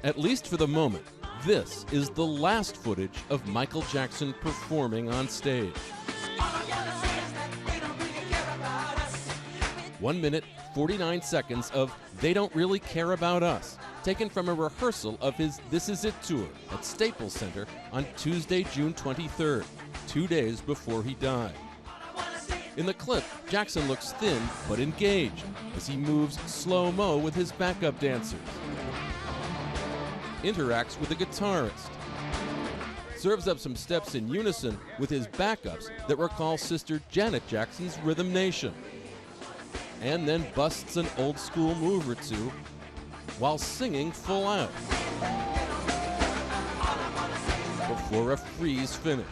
At least for the moment, this is the last footage of Michael Jackson performing on stage. 1 minute, 49 seconds of They Don't Really Care About Us, taken from a rehearsal of his This Is It tour at Staples Center on Tuesday, June 23rd, 2 days before he died. In the clip, Jackson looks thin but engaged as he moves slow-mo with his backup dancers, interacts with the guitarist, serves up some steps in unison with his backups that recall Sister Janet Jackson's Rhythm Nation, and then busts an old school move or two while singing full out before a freeze finish.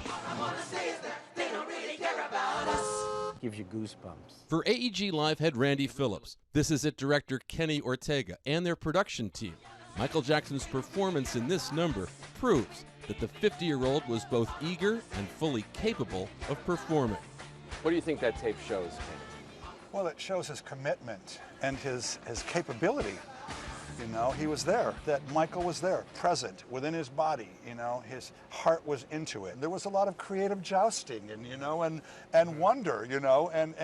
Gives you goosebumps. For AEG Live head Randy Phillips, This Is It director Kenny Ortega, and their production team, Michael Jackson's performance in this number proves that the 50-year-old was both eager and fully capable of performing. What do you think that tape shows, Kenny? Well, it shows his commitment and his capability. You know, he was there, that Michael was there, present within his body, you know, his heart was into it. There was a lot of creative jousting and, you know, and wonder, you know, and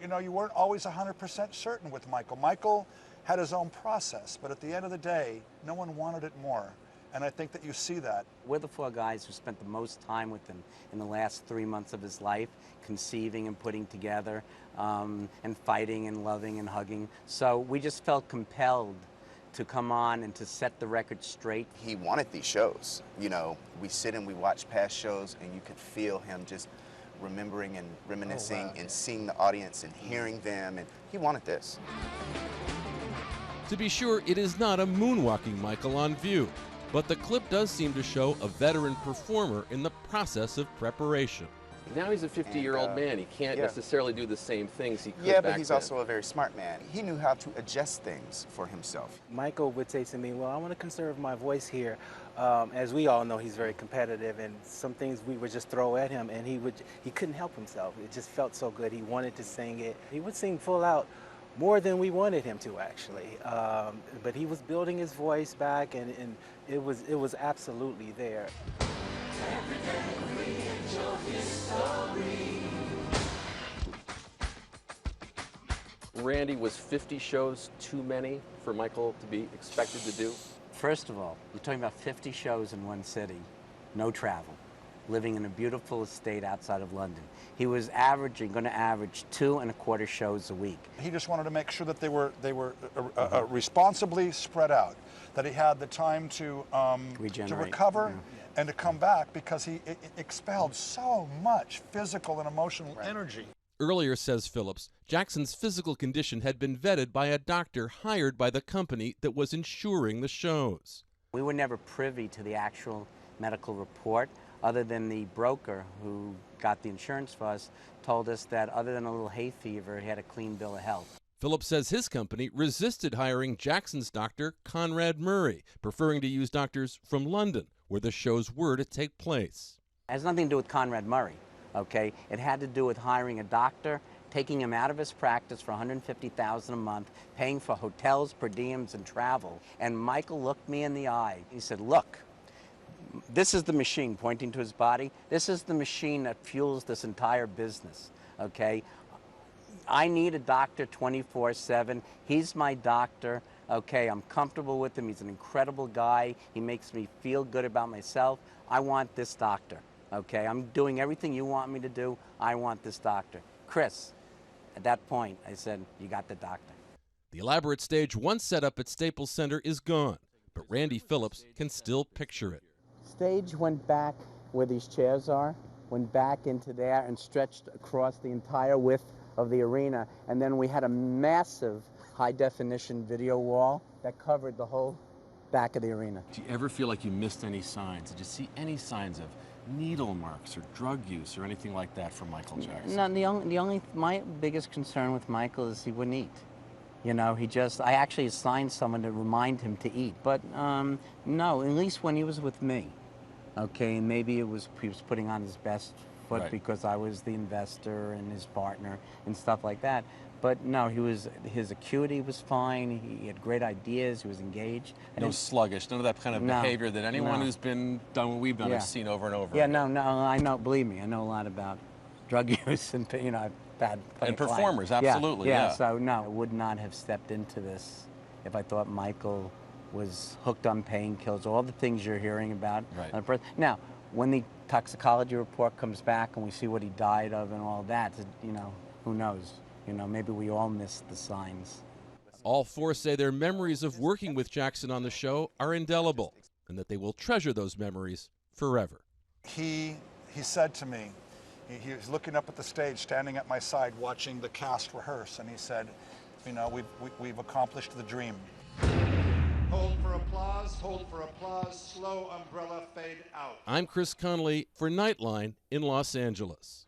you know, you weren't always 100% certain with Michael. Michael had his own process, but at the end of the day, no one wanted it more. And I think that you see that. We're the four guys who spent the most time with him in the last 3 months of his life, conceiving and putting together, and fighting and loving and hugging. So we just felt compelled to come on and to set the record straight. He wanted these shows. You know, we sit and we watch past shows and you could feel him just remembering and reminiscing and seeing the audience and hearing them, and he wanted this. To be sure, it is not a moonwalking Michael on view, but the clip does seem to show a veteran performer in the process of preparation. Now he's a 50-year-old man. He can't necessarily do the same things he could Yeah, but back he's then. also a very smart man. He knew how to adjust things for himself. Michael would say to me, well, I want to conserve my voice here. As we all know, he's very competitive, and some things we would just throw at him, and he couldn't help himself. It just felt so good. He wanted to sing it. He would sing full out more than we wanted him to, actually. But he was building his voice back, and it was absolutely there. Randy, was 50 shows too many for Michael to be expected to do? First of all, you're talking about 50 shows in one city, no travel, living in a beautiful estate outside of London. He was going to average 2¼ shows a week. He just wanted to make sure that they were responsibly spread out, that he had the time to recover and to come back, because he expelled so much physical and emotional energy. Earlier, says Phillips, Jackson's physical condition had been vetted by a doctor hired by the company that was insuring the shows. We were never privy to the actual medical report, other than the broker who got the insurance for us told us that other than a little hay fever, he had a clean bill of health. Phillips says his company resisted hiring Jackson's doctor, Conrad Murray, preferring to use doctors from London, where the shows were to take place. It has nothing to do with Conrad Murray, okay? It had to do with hiring a doctor, taking him out of his practice for $150,000 a month, paying for hotels, per diems, and travel. And Michael looked me in the eye. He said, look, this is the machine, pointing to his body. This is the machine that fuels this entire business, okay? I need a doctor 24/7. He's my doctor, okay? I'm comfortable with him. He's an incredible guy. He makes me feel good about myself. I want this doctor, okay? I'm doing everything you want me to do. I want this doctor. Chris, at that point, I said, you got the doctor. The elaborate stage once set up at Staples Center is gone, but Randy Phillips can still picture it. Stage went back where these chairs are, went back into there and stretched across the entire width of the arena. And then we had a massive high-definition video wall that covered the whole back of the arena. Do you ever feel like you missed any signs? Did you see any signs of needle marks or drug use or anything like that from Michael Jackson? No, my biggest concern with Michael is he wouldn't eat. You know, I actually assigned someone to remind him to eat. But no, at least when he was with me. Okay, and maybe he was putting on his best foot because I was the investor and his partner and stuff like that. But no, his acuity was fine. He had great ideas. He was engaged. No sluggish, none of that kind of No, behavior that anyone no. who's been done what we've done Yeah. has seen over and over Yeah, again. no, I know. Believe me, I know a lot about drug use and I've had plenty And of performers, clients. absolutely, yeah. So no, I would not have stepped into this if I thought Michael was hooked on painkillers, all the things you're hearing about. Right. Now, when the toxicology report comes back and we see what he died of and all that, who knows? Maybe we all missed the signs. All four say their memories of working with Jackson on the show are indelible and that they will treasure those memories forever. He said to me, he was looking up at the stage, standing at my side, watching the cast rehearse, and he said, we've accomplished the dream. Hold for applause, slow umbrella fade out. I'm Chris Connolly for Nightline in Los Angeles.